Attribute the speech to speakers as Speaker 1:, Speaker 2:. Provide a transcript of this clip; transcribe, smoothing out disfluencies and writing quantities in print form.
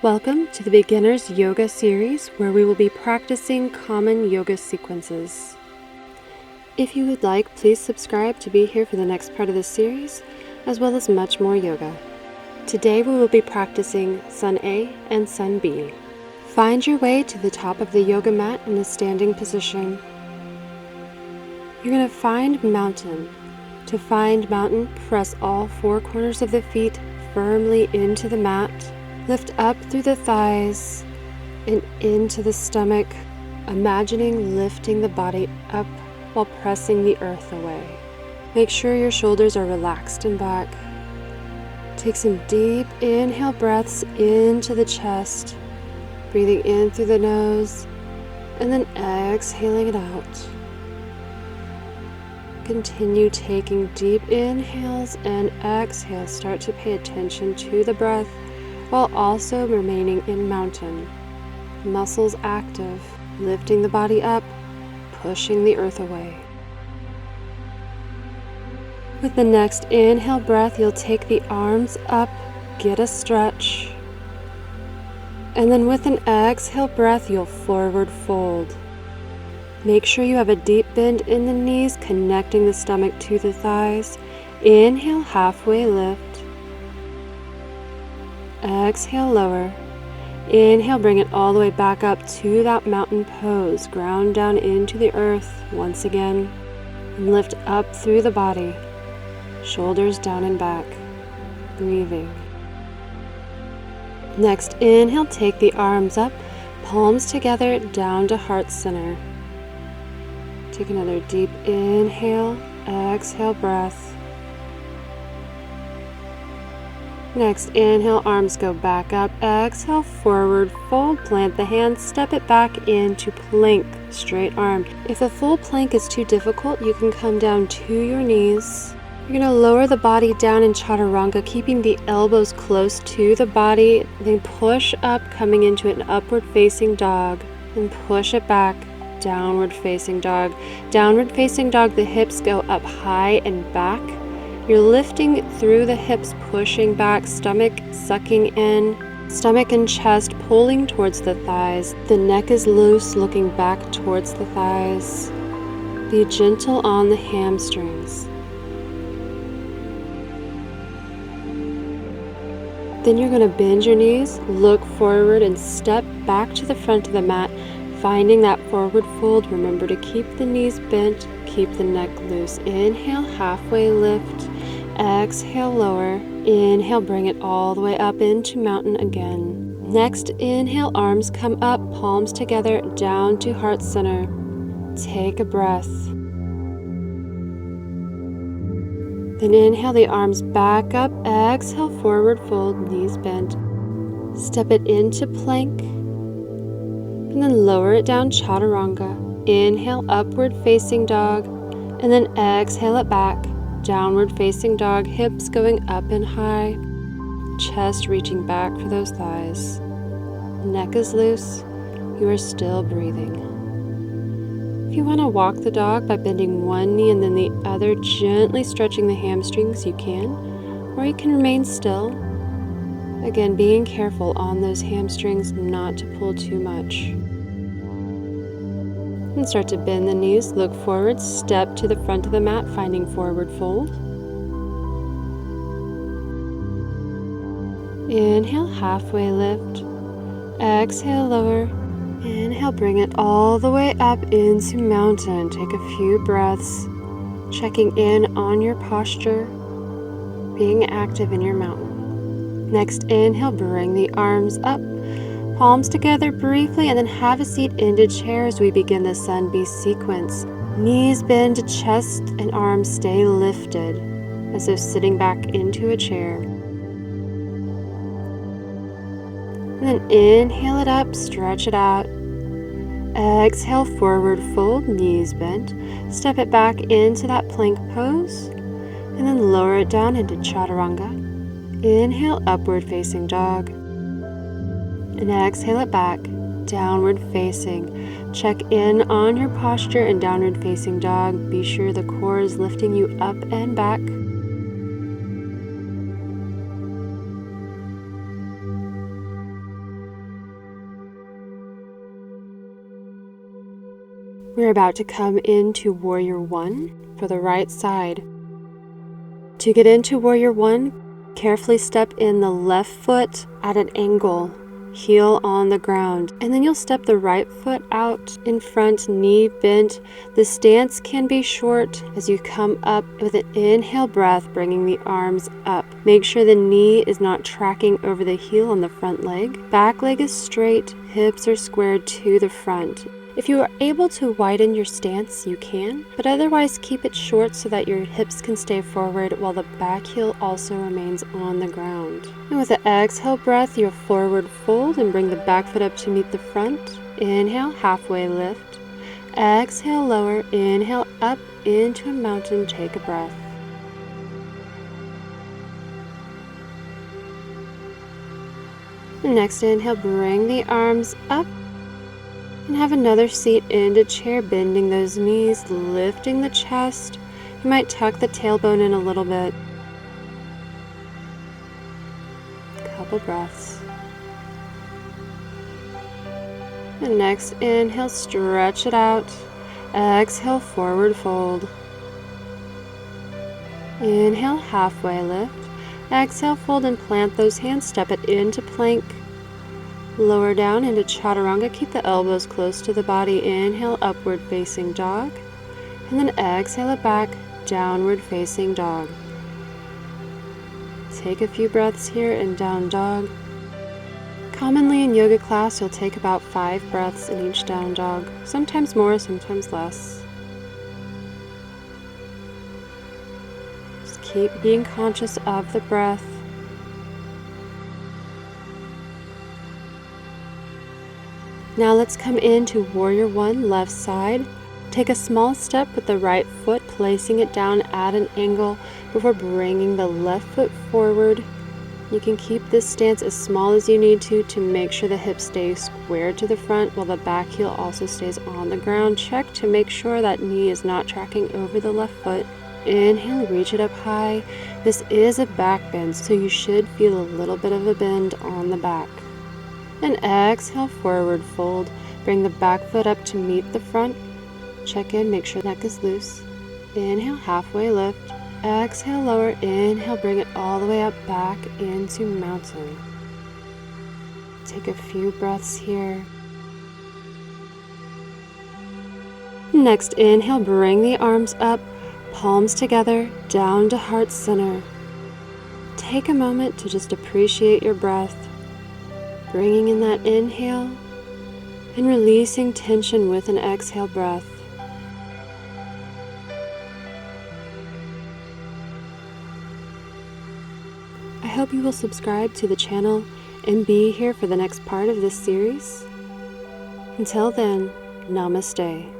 Speaker 1: Welcome to the Beginner's Yoga series, where we will be practicing common yoga sequences. If you would like, please subscribe to be here for the next part of this series, as well as much more yoga. Today we will be practicing Sun A and Sun B. Find your way to the top of the yoga mat in a standing position. You're going to find mountain. To find mountain, press all four corners of the feet firmly into the mat. Lift up through the thighs and into the stomach, imagining lifting the body up while pressing the earth away. Make sure your shoulders are relaxed and back. Take some deep inhale breaths into the chest, breathing in through the nose and then exhaling it out. Continue taking deep inhales and exhales. Start to pay attention to the breath while also remaining in mountain. Muscles active, lifting the body up, pushing the earth away. With the next inhale breath, you'll take the arms up, get a stretch. And then with an exhale breath, you'll forward fold. Make sure you have a deep bend in the knees, connecting the stomach to the thighs. Inhale, halfway lift. Exhale, lower. Inhale, bring it all the way back up to that mountain pose. Ground down into the earth once again. And lift up through the body. Shoulders down and back. Breathing. Next, inhale, take the arms up, palms together, down to heart center. Take another deep inhale, exhale breath. Next, inhale, arms go back up, exhale, forward fold, plant the hands, step it back into plank, straight arm. If a full plank is too difficult, you can come down to your knees. You're going to lower the body down in chaturanga, keeping the elbows close to the body, then push up, coming into an upward facing dog, then push it back, downward facing dog. Downward facing dog, the hips go up high and back. You're lifting through the hips, pushing back, stomach sucking in, stomach and chest pulling towards the thighs. The neck is loose, looking back towards the thighs. Be gentle on the hamstrings. Then you're going to bend your knees, look forward, and step back to the front of the mat, finding that forward fold. Remember to keep the knees bent, keep the neck loose. Inhale, halfway lift. Exhale, lower. Inhale, bring it all the way up into mountain again. Next, inhale, arms come up, palms together, down to heart center. Take a breath. Then inhale the arms back up, exhale, forward fold, knees bent. Step it into plank, and then lower it down, chaturanga. Inhale, upward facing dog, and then exhale it back, downward facing dog, hips going up and high, chest reaching back for those thighs. Neck is loose, you are still breathing. If you want to walk the dog by bending one knee and then the other, gently stretching the hamstrings, you can, or you can remain still. Again, being careful on those hamstrings not to pull too much. And start to bend the knees, look forward, step to the front of the mat, finding forward fold. Inhale, halfway lift. Exhale, lower. Inhale, bring it all the way up into mountain. Take a few breaths, checking in on your posture, being active in your mountain. Next, inhale, bring the arms up, palms together briefly, and then have a seat into chair as we begin the Sun B sequence. Knees bend, chest and arms stay lifted, as if sitting back into a chair. And then inhale it up, stretch it out. Exhale, forward fold, knees bent. Step it back into that plank pose, and then lower it down into chaturanga. Inhale, upward facing dog. And exhale it back, downward facing. Check in on your posture in downward facing dog. Be sure the core is lifting you up and back. We're about to come into Warrior 1 for the right side. To get into Warrior 1, carefully step in the left foot at an angle, heel on the ground, and then you'll step the right foot out in front, knee bent. The stance can be short as you come up with an inhale breath, bringing the arms up. Make sure the knee is not tracking over the heel on the front leg. Back leg is straight, hips are squared to the front. If you are able to widen your stance, you can, but otherwise keep it short so that your hips can stay forward while the back heel also remains on the ground. And with the exhale breath, you'll forward fold and bring the back foot up to meet the front. Inhale, halfway lift. Exhale, lower. Inhale, up into a mountain. Take a breath. Next inhale, bring the arms up. And have another seat into chair, bending those knees, lifting the chest. You might tuck the tailbone in a little bit. Couple breaths. And next inhale, stretch it out. Exhale, forward fold. Inhale, halfway lift. Exhale, fold and plant those hands. Step it into plank. Lower down into chaturanga. Keep the elbows close to the body. Inhale, upward facing dog. And then exhale it back, downward facing dog. Take a few breaths here in down dog. Commonly in yoga class, you'll take about 5 breaths in each down dog. Sometimes more, sometimes less. Just keep being conscious of the breath. Now let's come into Warrior 1, left side. Take a small step with the right foot, placing it down at an angle before bringing the left foot forward. You can keep this stance as small as you need to make sure the hips stay squared to the front while the back heel also stays on the ground. Check to make sure that knee is not tracking over the left foot. Inhale, reach it up high. This is a back bend, so you should feel a little bit of a bend on the back. And exhale, forward fold. Bring the back foot up to meet the front. Check in, make sure neck is loose. Inhale, halfway lift. Exhale, lower. Inhale, bring it all the way up, back into mountain. Take a few breaths here. Next, inhale, bring the arms up, palms together, down to heart center. Take a moment to just appreciate your breath. Bringing in that inhale and releasing tension with an exhale breath. I hope you will subscribe to the channel and be here for the next part of this series. Until then, namaste.